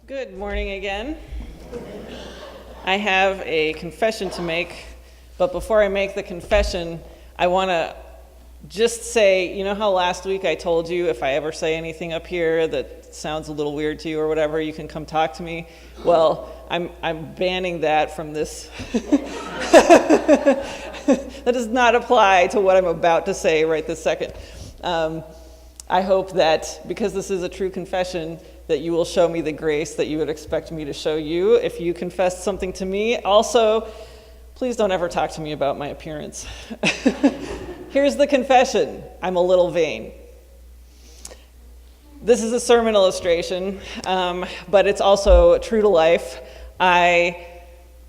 Good morning again. I have a confession to make, but before I make the confession, I want to just say, you know how last week I told you if I ever say anything up here that sounds a little weird to you or whatever, you can come talk to me? Well, I'm banning that from this. That does not apply to what I'm about to say right this second. I hope that because this is a true confession, that you will show me the grace that you would expect me to show you if you confessed something to me. Also, please don't ever talk to me about my appearance. Here's the confession. I'm a little vain. This is a sermon illustration, but it's also true to life. I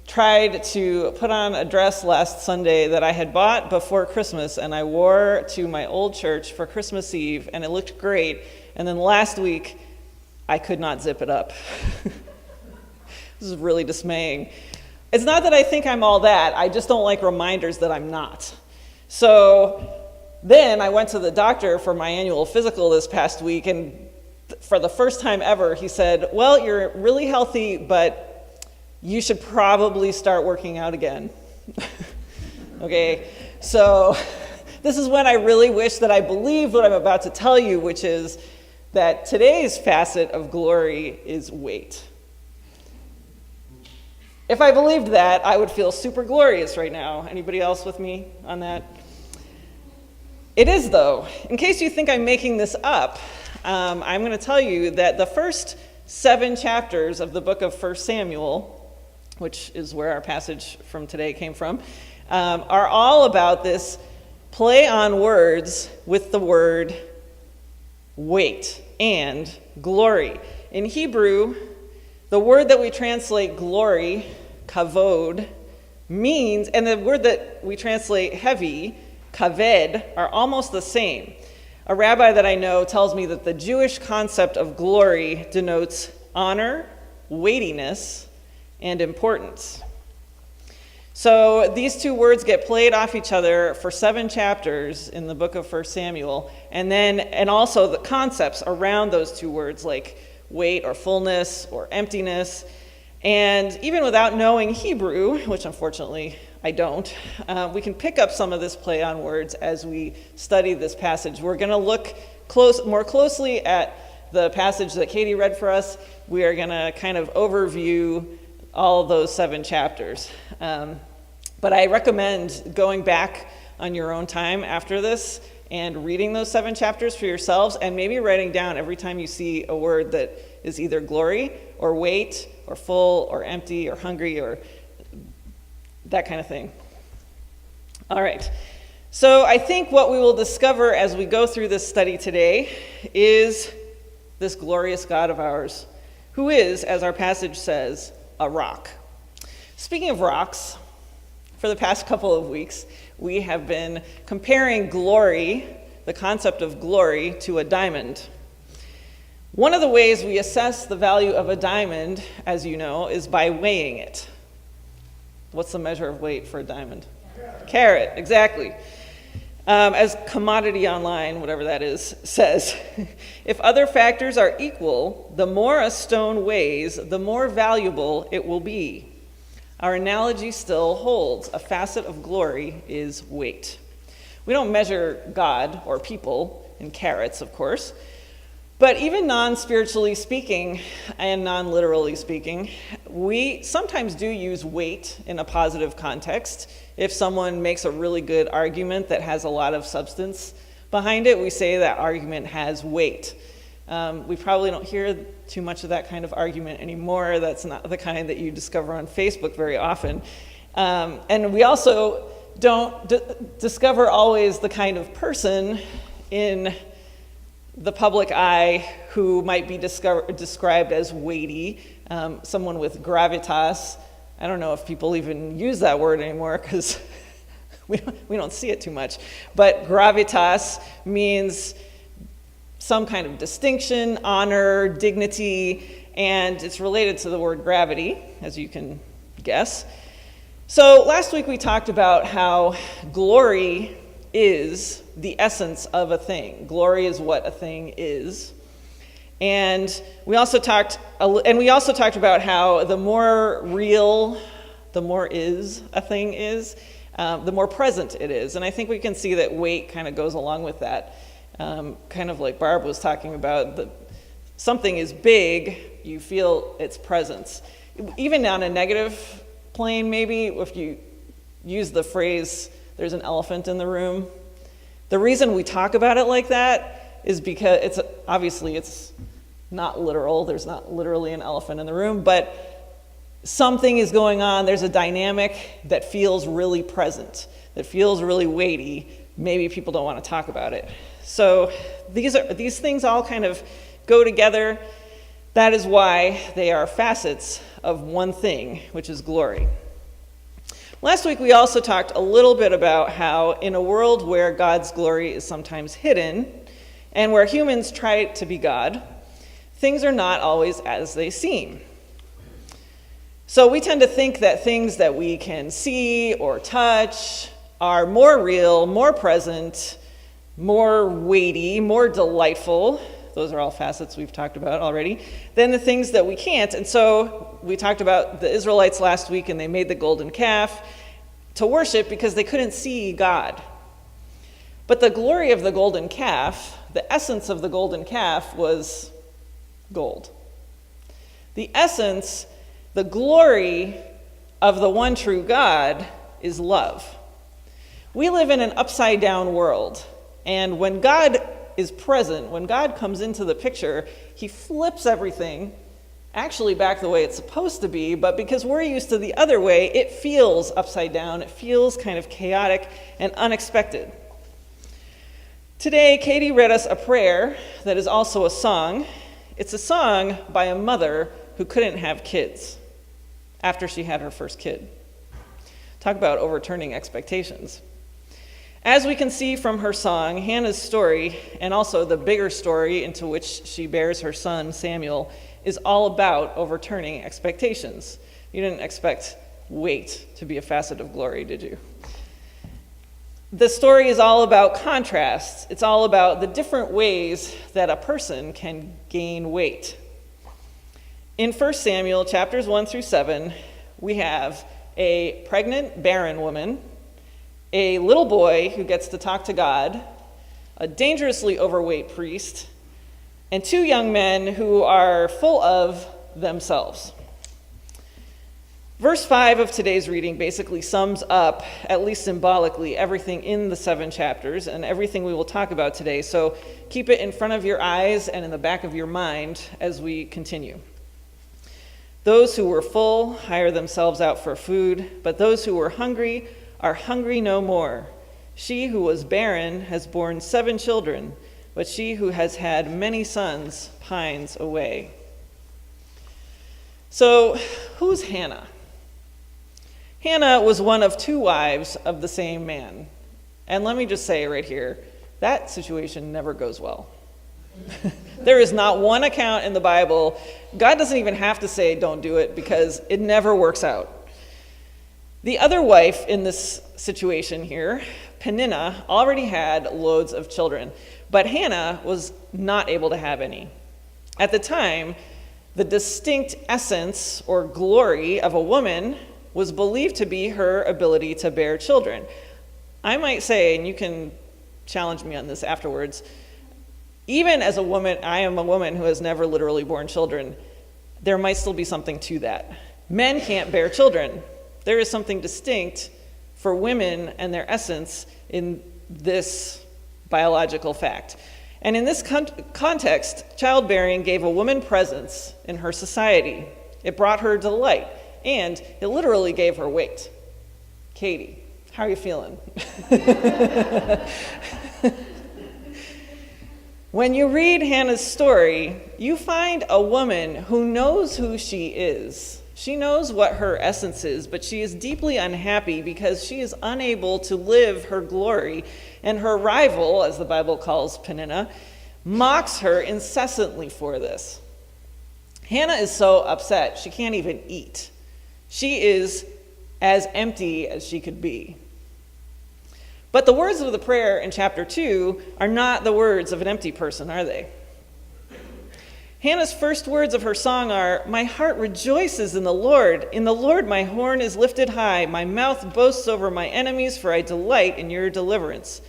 tried to put on a dress last Sunday that I had bought before Christmas, and I wore to my old church for Christmas Eve, and it looked great. And then last week, I could not zip it up. This is really dismaying. It's not that I think I'm all that, I just don't like reminders that I'm not. So then I went to the doctor for my annual physical this past week, and for the first time ever, he said, well, you're really healthy, but you should probably start working out again. Okay, so this is when I really wish that I believed what I'm about to tell you, which is that today's facet of glory is weight. If I believed that, I would feel super glorious right now. Anybody else with me on that? It is, though. In case you think I'm making this up, I'm going to tell you that the first 7 chapters of the book of 1 Samuel, which is where our passage from today came from, are all about this play on words with the word weight and glory. In Hebrew, the word that we translate glory, kavod, means, and the word that we translate heavy, kaved, are almost the same. A rabbi that I know tells me that the Jewish concept of glory denotes honor, weightiness, and importance. So these two words get played off each other for 7 chapters in the book of 1 Samuel, and also the concepts around those two words like weight or fullness or emptiness. And even without knowing Hebrew, which unfortunately I don't, we can pick up some of this play on words as we study this passage. We're going to look more closely at the passage that Katie read for us. We are going to kind of overview all of those 7 chapters. But I recommend going back on your own time after this and reading those 7 chapters for yourselves and maybe writing down every time you see a word that is either glory or weight or full or empty or hungry or that kind of thing. All right. So I think what we will discover as we go through this study today is this glorious God of ours, who is, as our passage says, a rock. Speaking of rocks, for the past couple of weeks, we have been comparing glory, the concept of glory, to a diamond. One of the ways we assess the value of a diamond, as you know, is by weighing it. What's the measure of weight for a diamond? Carat, exactly. As Commodity Online, whatever that is, says, if other factors are equal, the more a stone weighs, the more valuable it will be. Our analogy still holds. A facet of glory is weight. We don't measure God or people in carats, of course, but even non-spiritually speaking and non-literally speaking, we sometimes do use weight in a positive context. If someone makes a really good argument that has a lot of substance behind it, we say that argument has weight. We probably don't hear too much of that kind of argument anymore. That's not the kind that you discover on Facebook very often. And we also don't discover always the kind of person in the public eye who might be described as weighty, someone with gravitas. I don't know if people even use that word anymore because we don't see it too much. But gravitas means some kind of distinction, honor, dignity, and it's related to the word gravity, as you can guess. So last week we talked about how glory is the essence of a thing. Glory is what a thing is. And we also talked about how the more real, the more is a thing is, the more present it is. And I think we can see that weight kind of goes along with that. Kind of like Barb was talking about, something is big, you feel its presence. Even on a negative plane, maybe, if you use the phrase, there's an elephant in the room, the reason we talk about it like that is because it's not literal, there's not literally an elephant in the room, but something is going on, there's a dynamic that feels really present, that feels really weighty. Maybe people don't want to talk about it. So these things all kind of go together. That is why they are facets of one thing, which is glory. Last week we also talked a little bit about how in a world where God's glory is sometimes hidden and where humans try to be God, things are not always as they seem. So we tend to think that things that we can see or touch are more real, more present, more weighty, more delightful. Those are all facets we've talked about already, than the things that we can't. And so we talked about the Israelites last week, and they made the golden calf to worship because they couldn't see God. But the glory of the golden calf, the essence of the golden calf was gold. The essence, the glory of the one true God is love. We live in an upside down world, and when God is present, when God comes into the picture, he flips everything actually back the way it's supposed to be, but because we're used to the other way, it feels upside down, it feels kind of chaotic and unexpected. Today, Katie read us a prayer that is also a song. It's a song by a mother who couldn't have kids after she had her first kid. Talk about overturning expectations. As we can see from her song, Hannah's story, and also the bigger story into which she bears her son, Samuel, is all about overturning expectations. You didn't expect weight to be a facet of glory, did you? The story is all about contrasts. It's all about the different ways that a person can gain weight. In 1 Samuel chapters 1 through 7, we have a pregnant, barren woman, a little boy who gets to talk to God, a dangerously overweight priest, and two young men who are full of themselves. Verse 5 of today's reading basically sums up, at least symbolically, everything in the 7 chapters and everything we will talk about today. So keep it in front of your eyes and in the back of your mind as we continue. Those who were full hire themselves out for food, but those who were hungry are hungry no more. She who was barren has borne 7 children, but she who has had many sons pines away. So, who's Hannah? Hannah was one of 2 wives of the same man. And let me just say right here, that situation never goes well. There is not one account in the Bible. God doesn't even have to say don't do it because it never works out. The other wife in this situation here, Peninnah, already had loads of children, but Hannah was not able to have any. At the time, the distinct essence or glory of a woman was believed to be her ability to bear children. I might say, and you can challenge me on this afterwards, even as a woman, I am a woman who has never literally borne children, there might still be something to that. Men can't bear children. There is something distinct for women and their essence in this biological fact. And in this context, childbearing gave a woman presence in her society. It brought her delight, and it literally gave her weight. Katie, how are you feeling? When you read Hannah's story, you find a woman who knows who she is. She knows what her essence is, but she is deeply unhappy because she is unable to live her glory, and her rival, as the Bible calls Peninnah, mocks her incessantly for this. Hannah is so upset she can't even eat. She is as empty as she could be. But the words of the prayer in chapter 2 are not the words of an empty person, are they? Hannah's first words of her song are, "My heart rejoices in the Lord. In the Lord my horn is lifted high. My mouth boasts over my enemies, for I delight in your deliverance."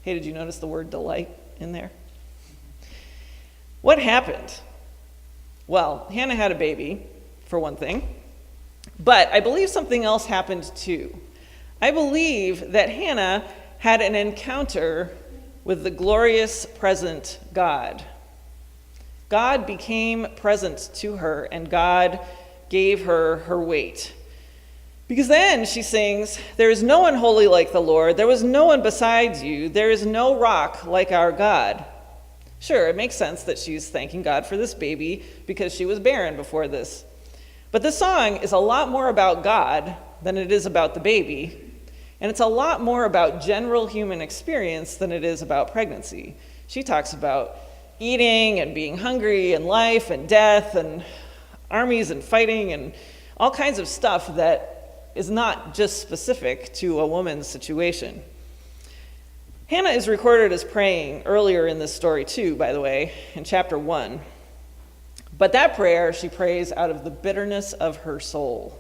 Hey, did you notice the word delight in there? What happened? Well, Hannah had a baby, for one thing. But I believe something else happened too. I believe that Hannah had an encounter with the glorious present God. God became present to her, and God gave her her weight. Because then she sings, "There is no one holy like the Lord. There was no one besides you. There is no rock like our God." Sure, it makes sense that she's thanking God for this baby because she was barren before this. But this song is a lot more about God than it is about the baby. And it's a lot more about general human experience than it is about pregnancy. She talks about eating and being hungry and life and death and armies and fighting and all kinds of stuff that is not just specific to a woman's situation. Hannah is recorded as praying earlier in this story too, by the way, in chapter 1. But that prayer she prays out of the bitterness of her soul.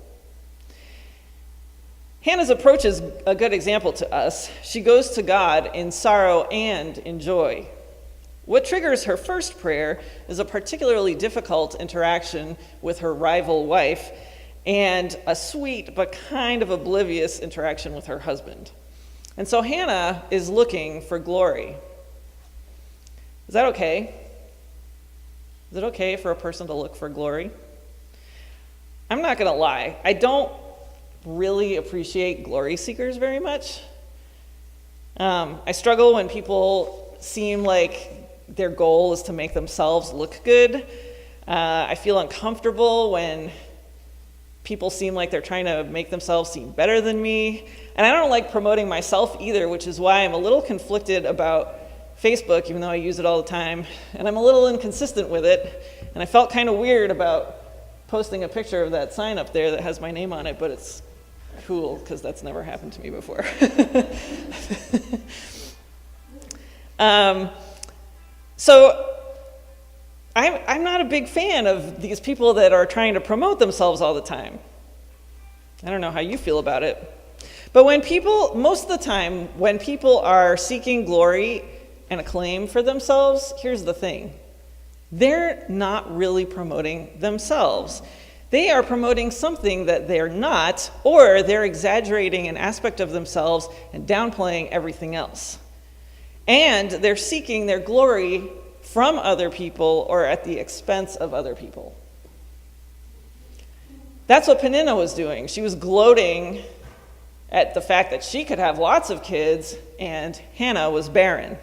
Hannah's approach is a good example to us. She goes to God in sorrow and in joy. What triggers her first prayer is a particularly difficult interaction with her rival wife and a sweet but kind of oblivious interaction with her husband. And so Hannah is looking for glory. Is that okay? Is it okay for a person to look for glory? I'm not going to lie. I don't really appreciate glory seekers very much. I struggle when people seem like their goal is to make themselves look good. I feel uncomfortable when people seem like they're trying to make themselves seem better than me. And I don't like promoting myself either, which is why I'm a little conflicted about Facebook, even though I use it all the time. And I'm a little inconsistent with it. And I felt kind of weird about posting a picture of that sign up there that has my name on it, but it's cool because that's never happened to me before. So I'm not a big fan of these people that are trying to promote themselves all the time. I don't know how you feel about it. But most of the time, when people are seeking glory and acclaim for themselves, here's the thing. They're not really promoting themselves. They are promoting something that they're not, or they're exaggerating an aspect of themselves and downplaying everything else. And they're seeking their glory from other people or at the expense of other people. That's what Peninnah was doing. She was gloating at the fact that she could have lots of kids and Hannah was barren.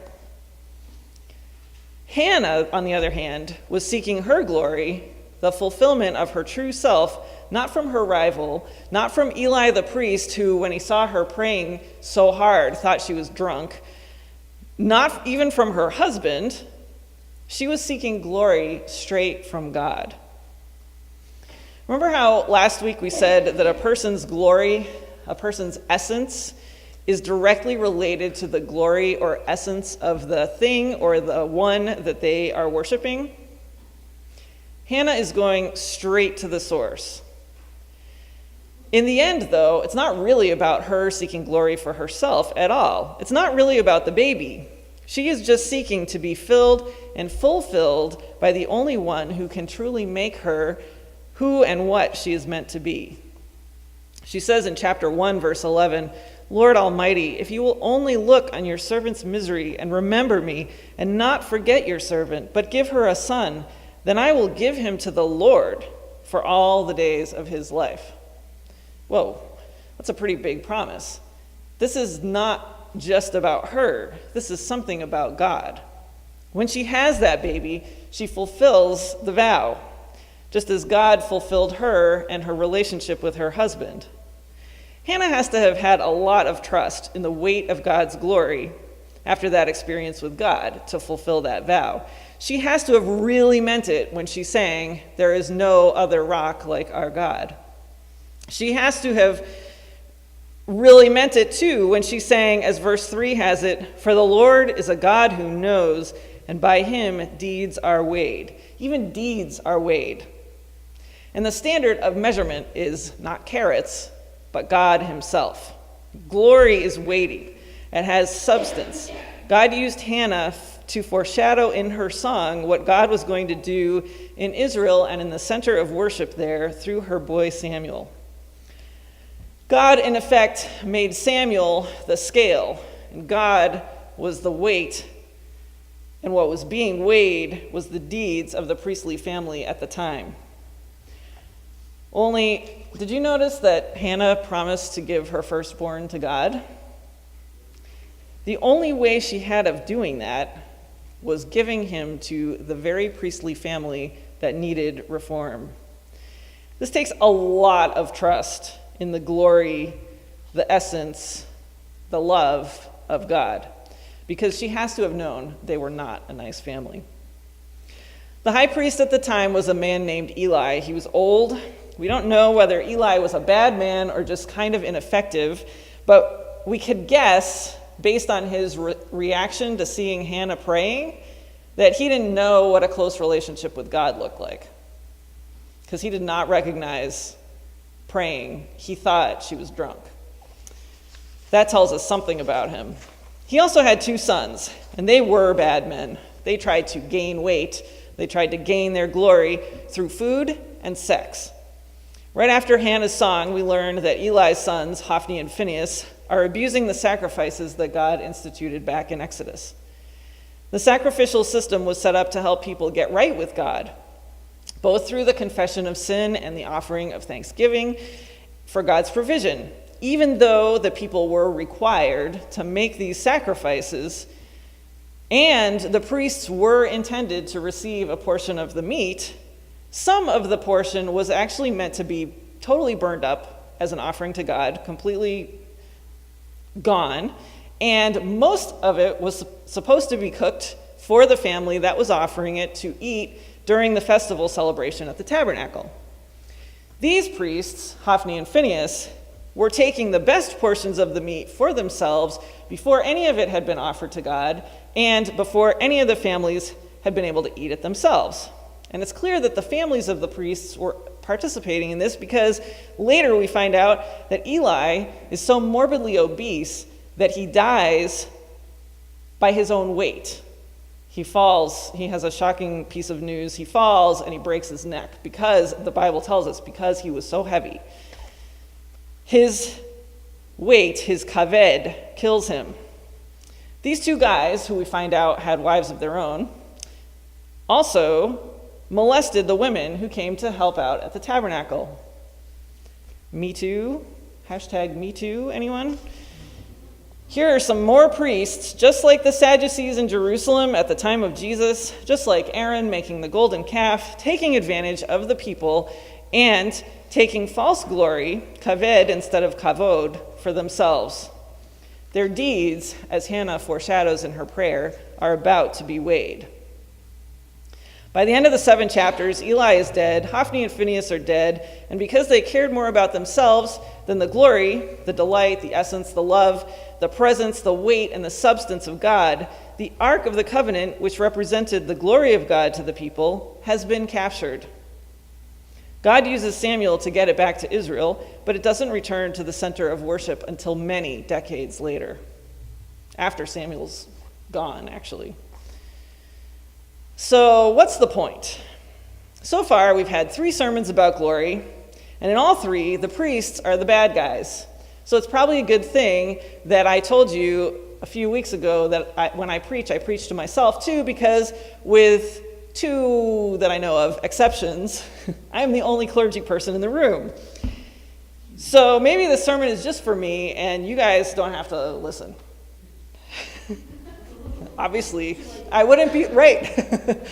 Hannah, on the other hand, was seeking her glory, the fulfillment of her true self, not from her rival, not from Eli the priest, who, when he saw her praying so hard, thought she was drunk, not even from her husband. She was seeking glory straight from God. Remember how last week we said that a person's glory, a person's essence, is directly related to the glory or essence of the thing or the one that they are worshiping? Hannah is going straight to the source. In the end, though, it's not really about her seeking glory for herself at all. It's not really about the baby. She is just seeking to be filled and fulfilled by the only one who can truly make her who and what she is meant to be. She says in chapter 1, verse 11, "Lord Almighty, if you will only look on your servant's misery and remember me and not forget your servant, but give her a son, then I will give him to the Lord for all the days of his life." Whoa, that's a pretty big promise. This is not just about her. This is something about God. When she has that baby, she fulfills the vow, just as God fulfilled her and her relationship with her husband. Hannah has to have had a lot of trust in the weight of God's glory after that experience with God to fulfill that vow. She has to have really meant it when she sang, "There is no other rock like our God." She has to have really meant it too when she sang, as verse 3 has it, "For the Lord is a God who knows, and by him deeds are weighed. Even deeds are weighed. And the standard of measurement is not carats, but God himself. Glory is weighty. It has substance. God used Hannah to foreshadow in her song what God was going to do in Israel and in the center of worship there through her boy Samuel. God, in effect, made Samuel the scale, and God was the weight, and what was being weighed was the deeds of the priestly family at the time. Only, did you notice that Hannah promised to give her firstborn to God? The only way she had of doing that was giving him to the very priestly family that needed reform. This takes a lot of trust in the glory, the essence, the love of God, because she has to have known they were not a nice family. The high priest at the time was a man named Eli. He was old. We don't know whether Eli was a bad man or just kind of ineffective, but we could guess, based on his reaction to seeing Hannah praying, that he didn't know what a close relationship with God looked like, because he did not recognize praying. He thought she was drunk. That tells us something about him. He also had 2 sons, and they were bad men. They tried to gain weight. They tried to gain their glory through food and sex. Right after Hannah's song, we learned that Eli's sons, Hophni and Phinehas, are abusing the sacrifices that God instituted back in Exodus. The sacrificial system was set up to help people get right with God, both through the confession of sin and the offering of thanksgiving for God's provision. Even though the people were required to make these sacrifices, and the priests were intended to receive a portion of the meat, some of the portion was actually meant to be totally burned up as an offering to God, completely gone, and most of it was supposed to be cooked for the family that was offering it to eat during the festival celebration at the tabernacle. These priests, Hophni and Phinehas, were taking the best portions of the meat for themselves before any of it had been offered to God and before any of the families had been able to eat it themselves. And it's clear that the families of the priests were participating in this because later we find out that Eli is so morbidly obese that he dies by his own weight. He falls, he has a shocking piece of news. He falls and he breaks his neck because, the Bible tells us, because he was so heavy. His weight, his kaved, kills him. These 2 guys, who we find out had wives of their own, also molested the women who came to help out at the tabernacle. Me too? Hashtag me too, anyone? Here are some more priests, just like the Sadducees in Jerusalem at the time of Jesus, just like Aaron making the golden calf, taking advantage of the people and taking false glory, kaved instead of kavod, for themselves. Their deeds, as Hannah foreshadows in her prayer, are about to be weighed. By the end of the 7 chapters, Eli is dead, Hophni and Phinehas are dead, and because they cared more about themselves than the glory, the delight, the essence, the love, the presence, the weight, and the substance of God, the Ark of the Covenant, which represented the glory of God to the people, has been captured. God uses Samuel to get it back to Israel, but it doesn't return to the center of worship until many decades later, after Samuel's gone, actually. So what's the point? So far, we've had 3 sermons about glory, and in all 3, the priests are the bad guys. So it's probably a good thing that I told you a few weeks ago that when I preach to myself too, because with 2 that I know of exceptions, I'm the only clergy person in the room. So maybe this sermon is just for me, and you guys don't have to listen. Obviously, I wouldn't be right.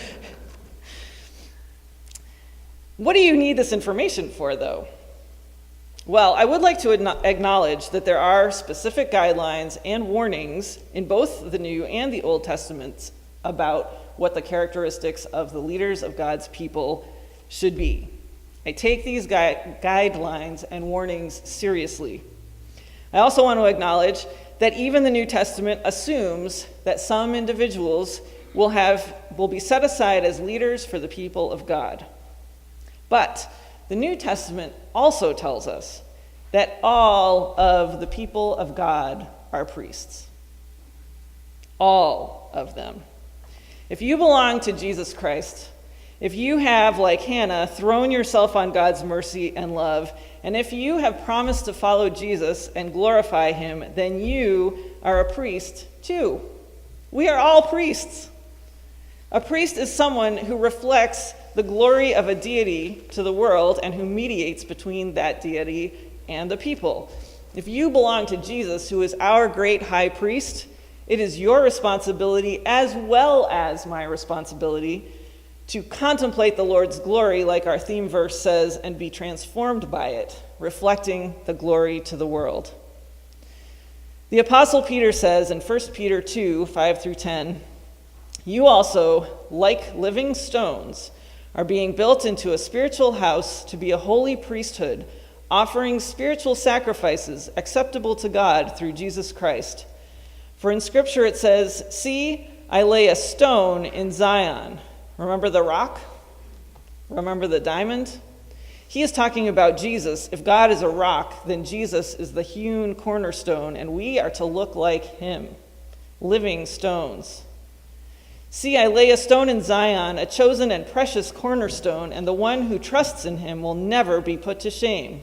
What do you need this information for, though? Well, I would like to acknowledge that there are specific guidelines and warnings in both the New and the Old Testaments about what the characteristics of the leaders of God's people should be. I take these guidelines and warnings seriously. I also want to acknowledge that even the New Testament assumes that some individuals will be set aside as leaders for the people of God. But the New Testament also tells us that all of the people of God are priests. All of them. If you belong to Jesus Christ, if you have, like Hannah, thrown yourself on God's mercy and love, and if you have promised to follow Jesus and glorify him, then you are a priest too. We are all priests. A priest is someone who reflects the glory of a deity to the world and who mediates between that deity and the people. If you belong to Jesus, who is our great high priest, it is your responsibility, as well as my responsibility, to contemplate the Lord's glory, like our theme verse says, and be transformed by it, reflecting the glory to the world. The Apostle Peter says in 1 Peter 2, 5 through 10, "You also, like living stones, are being built into a spiritual house to be a holy priesthood, offering spiritual sacrifices acceptable to God through Jesus Christ. For in Scripture it says, 'See, I lay a stone in Zion.'" Remember the rock? Remember the diamond? He is talking about Jesus. If God is a rock, then Jesus is the hewn cornerstone, and we are to look like him, living stones. "See, I lay a stone in Zion, a chosen and precious cornerstone, and the one who trusts in him will never be put to shame.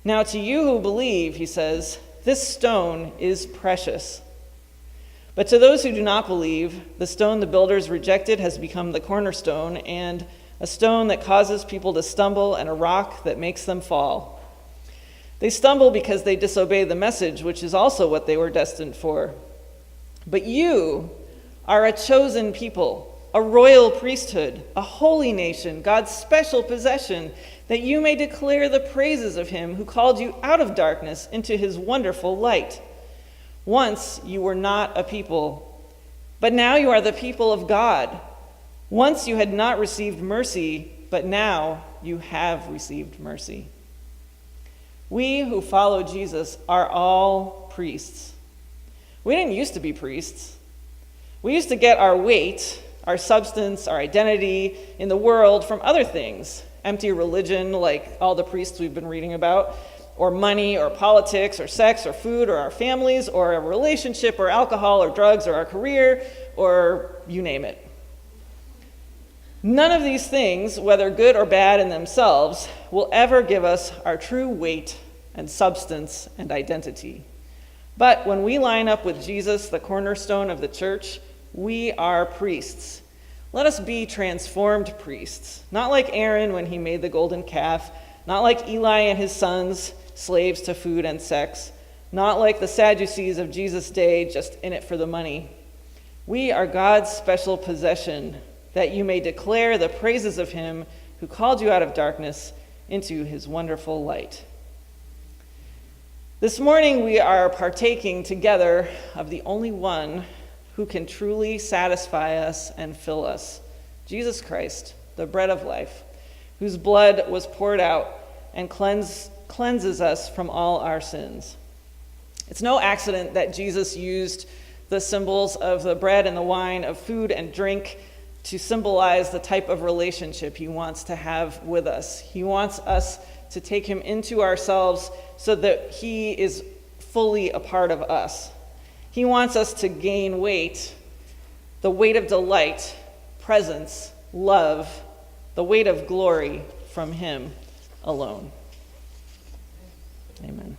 Now to you who believe," he says, "this stone is precious. But to those who do not believe, the stone the builders rejected has become the cornerstone, and a stone that causes people to stumble, and a rock that makes them fall. They stumble because they disobey the message, which is also what they were destined for. But you are a chosen people, a royal priesthood, a holy nation, God's special possession, that you may declare the praises of him who called you out of darkness into his wonderful light. Once you were not a people, but now you are the people of God. Once you had not received mercy, but now you have received mercy." We who follow Jesus are all priests. We didn't used to be priests. We used to get our weight, our substance, our identity in the world from other things. Empty religion, like all the priests we've been reading about, or money, or politics, or sex, or food, or our families, or a relationship, or alcohol, or drugs, or our career, or you name it. None of these things, whether good or bad in themselves, will ever give us our true weight and substance and identity. But when we line up with Jesus, the cornerstone of the church, we are priests. Let us be transformed priests, not like Aaron when he made the golden calf, not like Eli and his sons, slaves to food and sex, not like the Sadducees of Jesus' day, just in it for the money. We are God's special possession, that you may declare the praises of him who called you out of darkness into his wonderful light. This morning we are partaking together of the only one who can truly satisfy us and fill us, Jesus Christ, the bread of life, whose blood was poured out and cleanses us from all our sins. It's no accident that Jesus used the symbols of the bread and the wine, of food and drink, to symbolize the type of relationship he wants to have with us. He wants us to take him into ourselves so that he is fully a part of us. He wants us to gain weight, the weight of delight, presence, love, the weight of glory from him alone. Amen.